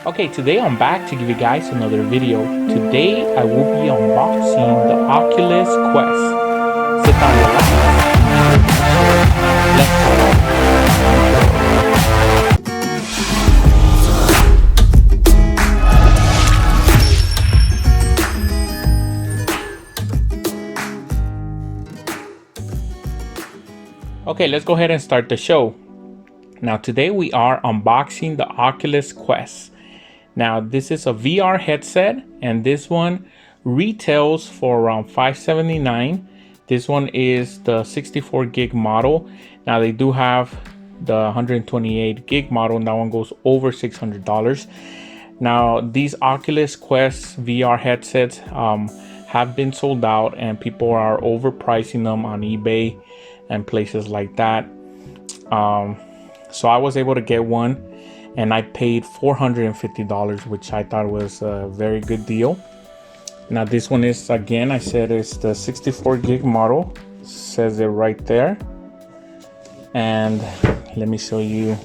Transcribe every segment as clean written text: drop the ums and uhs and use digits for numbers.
Okay, today I'm back to give you guys another video. Today I will be unboxing the Oculus Quest. Sit down, relax. Let's go. Okay, let's go ahead and start the show. Now today we are unboxing the Oculus Quest. Now this is a VR headset, and this one retails for around $579. This one is the 64 gig model. Now they do have the 128 gig model, and that one goes over $600. Now these Oculus Quest VR headsets have been sold out, and people are overpricing them on eBay and places like that. So I was able to get one, and I paid $450, which I thought was a very good deal. Now this one is, again, I said it's the 64 gig model. It says it right there. And let me show you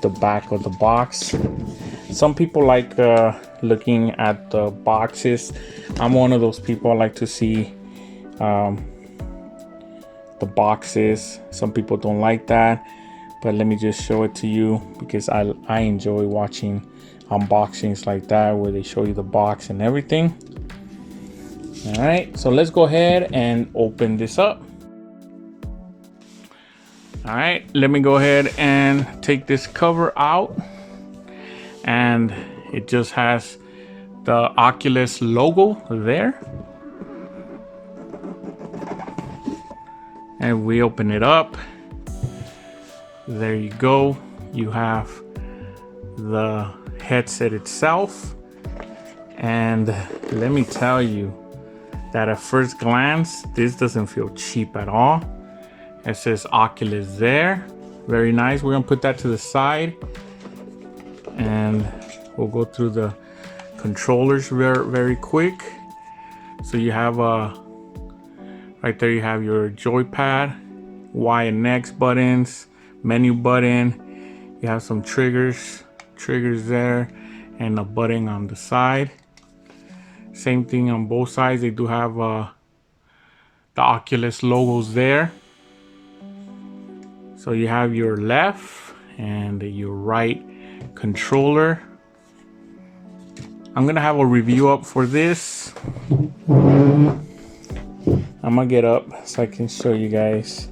the back of the box. Some people like looking at the boxes. I'm one of those people. I like to see the boxes. Some people don't like that, but let me just show it to you because I enjoy watching unboxings like that where they show you the box and everything. All right, so let's go ahead and open this up. All right, let me go ahead and take this cover out, and it just has the Oculus logo there. And we open it up. There you go. You have the headset itself. And let me tell you that at first glance, this doesn't feel cheap at all. It says Oculus there. Very nice. We're gonna put that to the side, and we'll go through the controllers very quick. So you have right there, you have your joypad, Y and X buttons, menu button. You have some triggers there, and a button on the side. Same thing on both sides. They do have the Oculus logos there. So you have your left and your right controller. I'm gonna have a review up for this. I'm gonna get up so I can show you guys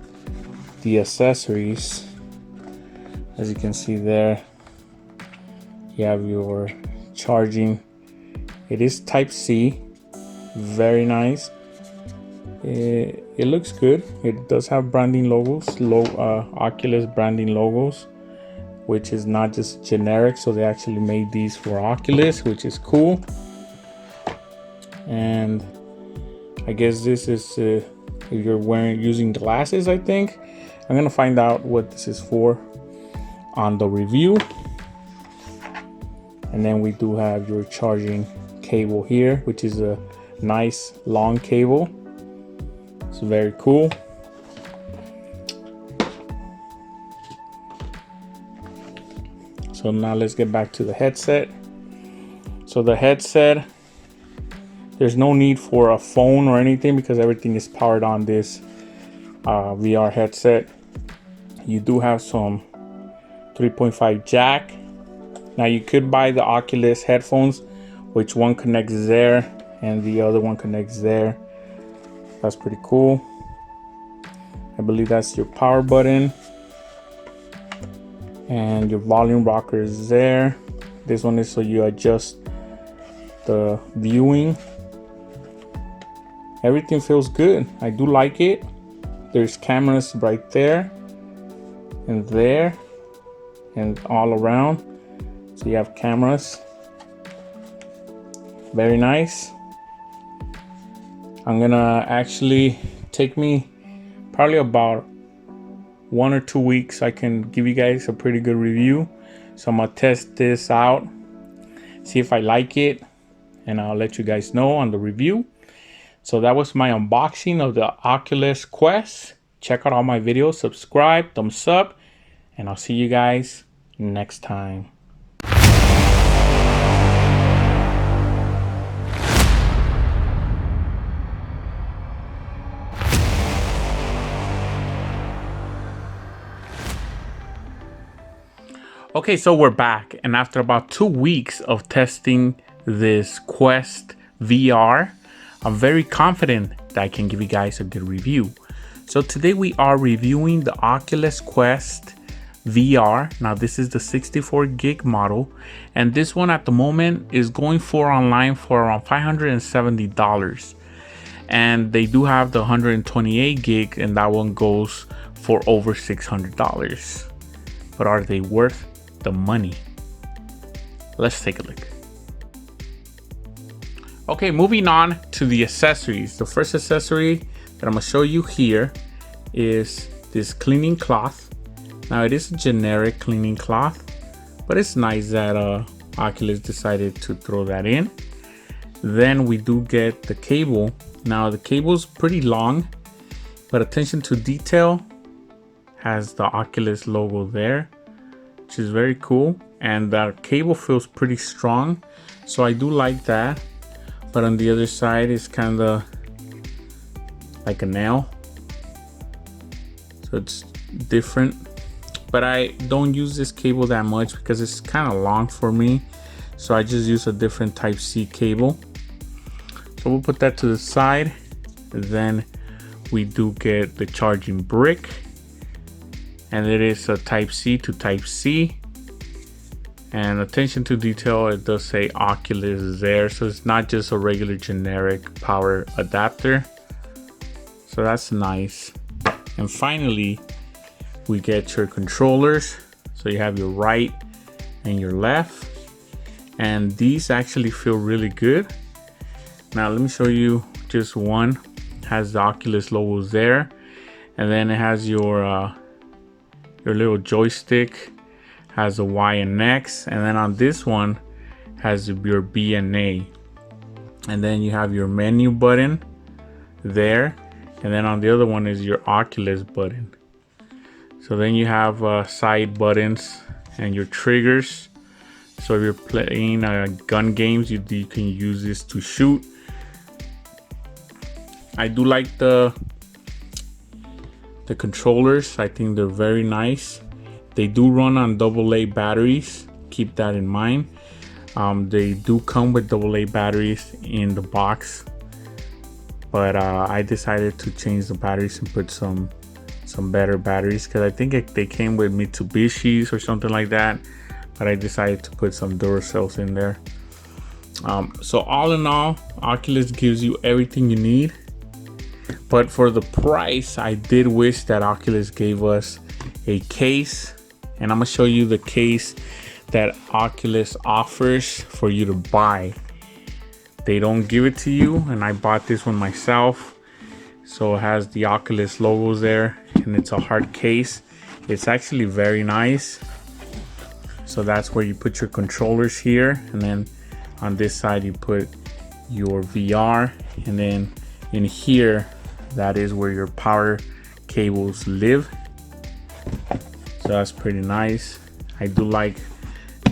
the accessories. As you can see there, you have your charging. It is type C, very nice. It looks good. It does have branding logos, Oculus branding logos, which is not just generic. So they actually made these for Oculus, which is cool. And I guess this is if you're using glasses, I think. I'm gonna find out what this is for on the review. And then we do have your charging cable here, which is a nice long cable. It's very cool. So now let's get back to the headset. So the headset, there's no need for a phone or anything because everything is powered on this VR headset. You do have some 3.5 jack. Now you could buy the Oculus headphones, which one connects there and the other one connects there. That's pretty cool. I believe that's your power button. And your volume rocker is there. This one is so you adjust the viewing. Everything feels good. I do like it. There's cameras right there and there and all around. So you have cameras. Very nice. I'm gonna actually take me probably about 1 or 2 weeks. I can give you guys a pretty good review. So I'm gonna test this out, see if I like it, and I'll let you guys know on the review. So that was my unboxing of the Oculus Quest. Check out all my videos, subscribe, thumbs up, and I'll see you guys next time. Okay, so we're back, and after about 2 weeks of testing this Quest VR, I'm very confident that I can give you guys a good review. So today we are reviewing the Oculus Quest VR. Now this is the 64 gig model, and this one at the moment is going for online for around $570. And they do have the 128 gig, and that one goes for over $600. But are they worth the money? Let's take a look. Okay, moving on to the accessories. The first accessory that I'm gonna show you here is this cleaning cloth. Now it is a generic cleaning cloth, but it's nice that Oculus decided to throw that in. Then we do get the cable. Now the cable's pretty long, but attention to detail, has the Oculus logo there, which is very cool. And the cable feels pretty strong, so I do like that. But on the other side is kind of like a nail, so it's different. But I don't use this cable that much because it's kind of long for me, so I just use a different Type-C cable. So we'll put that to the side. Then we do get the charging brick, and it is a Type-C to Type-C. And attention to detail, it does say Oculus there, so it's not just a regular generic power adapter. So that's nice. And finally, we get your controllers. So you have your right and your left, and these actually feel really good. Now let me show you just one. It has the Oculus logos there, and then it has your little joystick, has a Y and X, and then on this one has your B and A, and then you have your menu button there, and then on the other one is your Oculus button. So then you have side buttons and your triggers. So if you're playing gun games, you can use this to shoot. I do like the controllers. I think they're very nice. They do run on AA batteries. Keep that in mind. They do come with AA batteries in the box, but I decided to change the batteries and put some better batteries, because I think they came with Mitsubishi's or something like that, but I decided to put some Duracells in there. So all in all, Oculus gives you everything you need. But for the price, I did wish that Oculus gave us a case, and I'm gonna show you the case that Oculus offers for you to buy. They don't give it to you, and I bought this one myself. So it has the Oculus logos there, and it's a hard case. It's actually very nice. So that's where you put your controllers here, and then on this side you put your VR, and then in here, that is where your power cables live. So that's pretty nice. I do like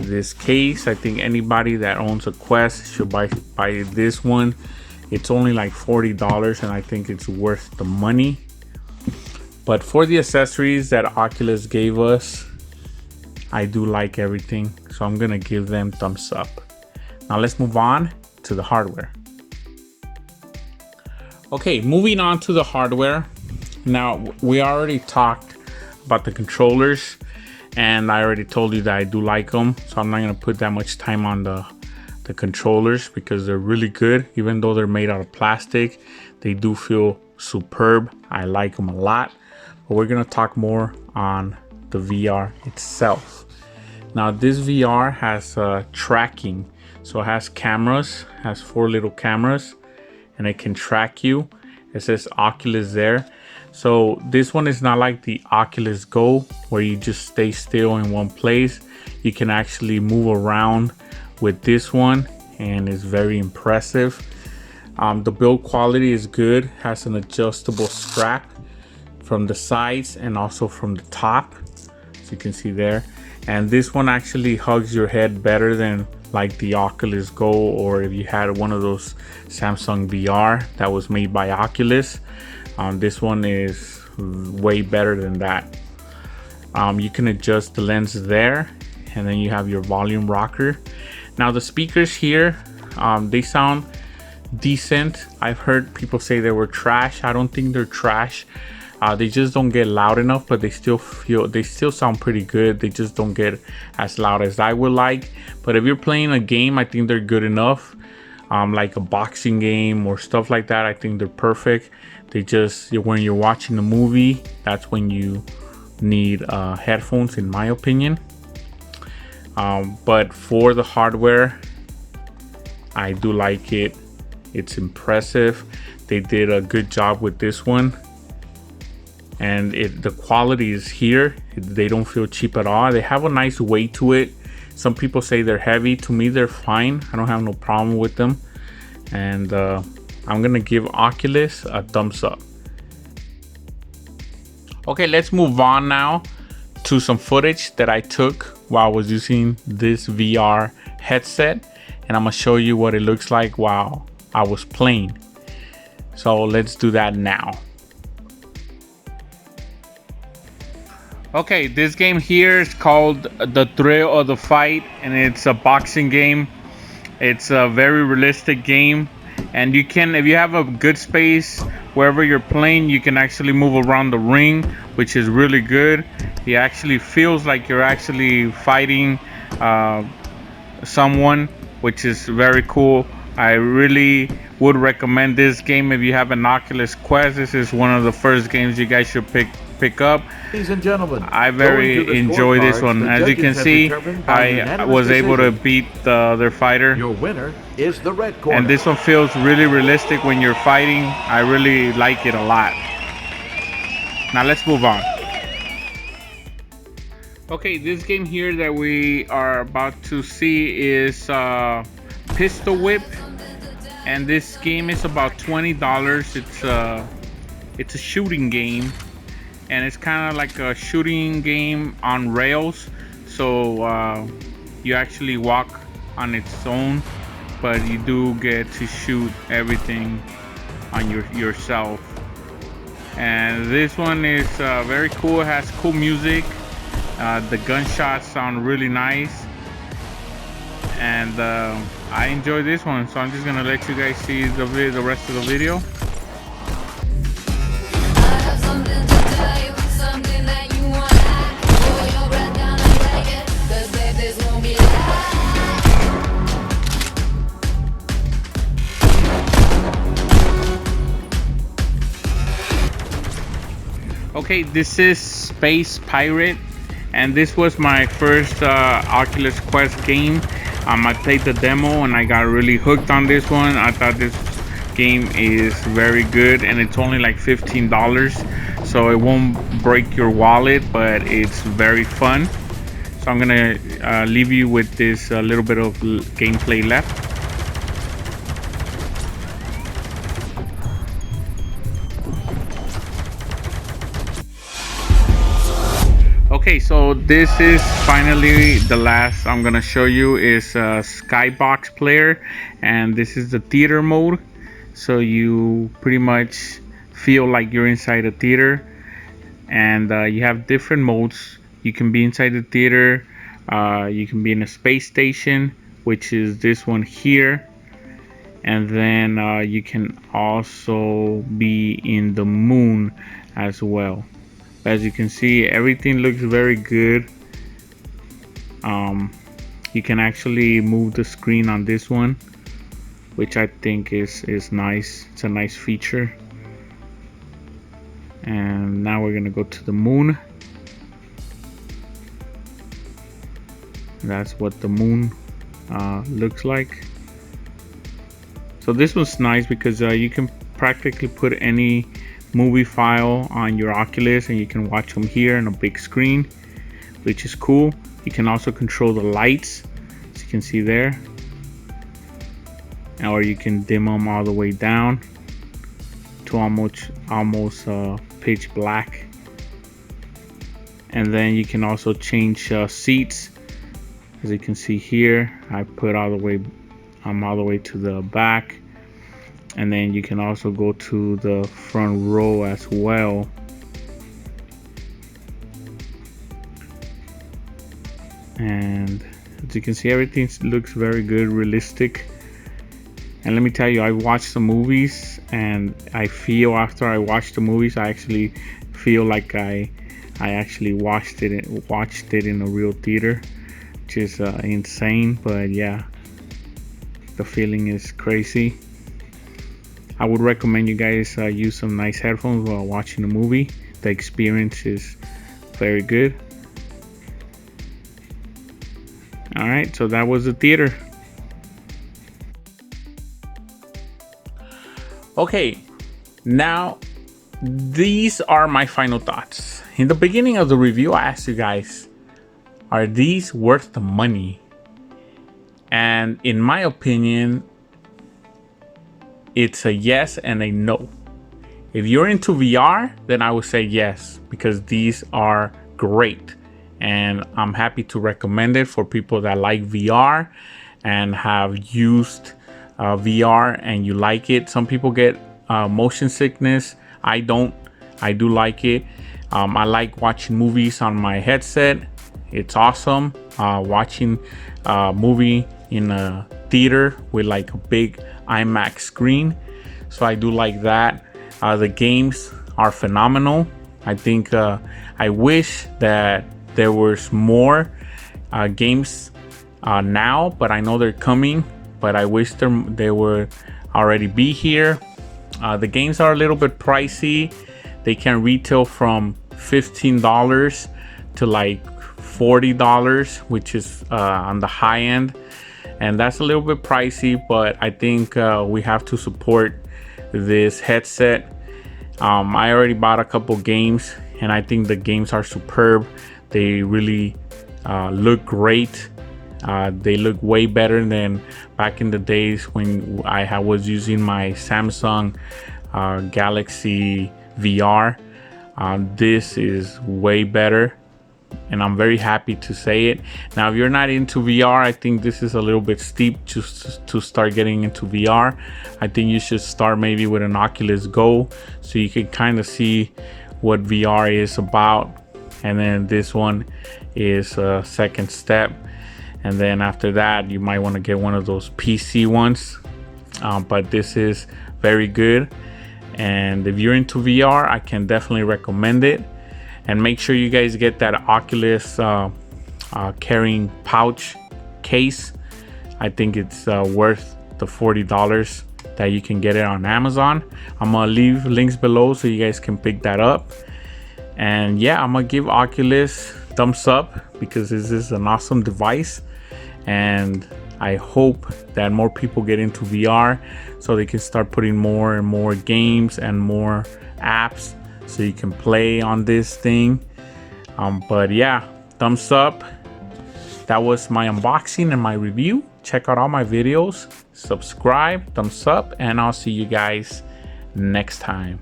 this case. I think anybody that owns a Quest should buy this one. It's only like $40, and I think it's worth the money. But for the accessories that Oculus gave us, I do like everything, so I'm gonna give them thumbs up. Now let's move on to the hardware. Okay, moving on to the hardware. Now we already talked about the controllers, and I already told you that I do like them, so I'm not gonna put that much time on the controllers because they're really good. Even though they're made out of plastic, they do feel superb. I like them a lot. But we're gonna talk more on the VR itself. Now this VR has tracking, so it has cameras, has 4 little cameras, and it can track you. It says Oculus there. So this one is not like the Oculus Go where you just stay still in one place. You can actually move around with this one, and it's very impressive. The build quality is good, has an adjustable strap from the sides and also from the top, as you can see there. And this one actually hugs your head better than like the Oculus Go, or if you had one of those Samsung VR that was made by Oculus. This one is way better than that. You can adjust the lens there, and then you have your volume rocker. Now the speakers here, they sound decent. I've heard people say they were trash. I don't think they're trash. They just don't get loud enough, but they still sound pretty good. They just don't get as loud as I would like. But if you're playing a game, I think they're good enough. Like a boxing game or stuff like that, I think they're perfect. They just, when you're watching a movie, that's when you need headphones, in my opinion. But for the hardware, I do like it. It's impressive. They did a good job with this one, and the quality is here. They don't feel cheap at all. They have a nice weight to it. Some people say they're heavy. To me, they're fine. I don't have no problem with them, and I'm gonna give Oculus a thumbs up. Okay, let's move on now to some footage that I took while I was using this VR headset, and I'm gonna show you what it looks like while I was playing. So let's do that now. Okay, this game here is called The Thrill of the Fight, and it's a boxing game. It's a very realistic game, and you can, if you have a good space wherever you're playing, you can actually move around the ring, which is really good. It actually feels like you're actually fighting someone, which is very cool. I really would recommend this game if you have an Oculus Quest. This is one of the first games you guys should pick up. Ladies and gentlemen, I very enjoy this one. As you can see, I was able to beat the other fighter. Your winner is the red corner. And this one feels really realistic when you're fighting. I really like it a lot. Now let's move on. Okay, this game here that we are about to see is Pistol Whip, and this game is about $20. It's a shooting game, and it's kind of like a shooting game on rails. So you actually walk on its own, but you do get to shoot everything on yourself. And this one is very cool. It has cool music. The gunshots sound really nice, and I enjoy this one. So I'm just gonna let you guys see the rest of the video. Okay, this is Space Pirate, and this was my first Oculus Quest game. I played the demo and I got really hooked on this one. I thought this game is very good, and it's only like $15, so it won't break your wallet, but it's very fun. So I'm gonna leave you with this little bit of gameplay left. Okay, so this is finally the last I'm gonna show you is Skybox Player, and this is the theater mode. So you pretty much feel like you're inside a theater, and you have different modes. You can be inside the theater, you can be in a space station, which is this one here, and then you can also be in the moon as well. As you can see, everything looks very good. You can actually move the screen on this one, which I think is nice. It's a nice feature. And now we're gonna go to the moon. That's what the moon looks like. So this one's nice because you can practically put any movie file on your Oculus and you can watch them here on a big screen, which is cool. You can also control the lights, as you can see there, or you can dim them all the way down to almost pitch black. And then you can also change seats, as you can see here. I'm all the way to the back. And then you can also go to the front row as well. and as you can see, everything looks very good, realistic. And let me tell you, I watched the movies, and I feel after I watched the movies, I actually feel like I actually watched it in a real theater, which is insane. But yeah, the feeling is crazy. I would recommend you guys use some nice headphones while watching the movie. The experience is very good. All right, so that was the theater. Okay, now these are my final thoughts. In the beginning of the review, I asked you guys, are these worth the money? And in my opinion, it's a yes and a no. If you're into VR, then I would say yes, because these are great. And I'm happy to recommend it for people that like VR and have used VR and you like it. Some people get motion sickness. I don't. I do like it. I like watching movies on my headset. It's awesome watching a movie in a theater with like a big IMAX screen. So I do like that. The games are phenomenal. I think I wish that there was more games now, but I know they're coming. But I wish they would already be here. The games are a little bit pricey. They can retail from $15 to like $40, which is on the high end, and that's a little bit pricey. But I think we have to support this headset. I already bought a couple games, and I think the games are superb. They really look great. They look way better than back in the days when I was using my Samsung Galaxy VR. This is way better, and I'm very happy to say it. Now, if you're not into VR, I think this is a little bit steep just to start getting into VR. I think you should start maybe with an Oculus Go, so you can kind of see what VR is about. And then this one is a second step. And then after that, you might want to get one of those PC ones. But this is very good. And if you're into VR, I can definitely recommend it. And make sure you guys get that Oculus carrying pouch case. I think it's worth the $40 that you can get it on Amazon. I'm gonna leave links below so you guys can pick that up. And yeah, I'm gonna give Oculus thumbs up because this is an awesome device. And I hope that more people get into VR so they can start putting more and more games and more apps so you can play on this thing. But yeah, thumbs up. That was my unboxing and my review. Check out all my videos, subscribe, thumbs up, and I'll see you guys next time.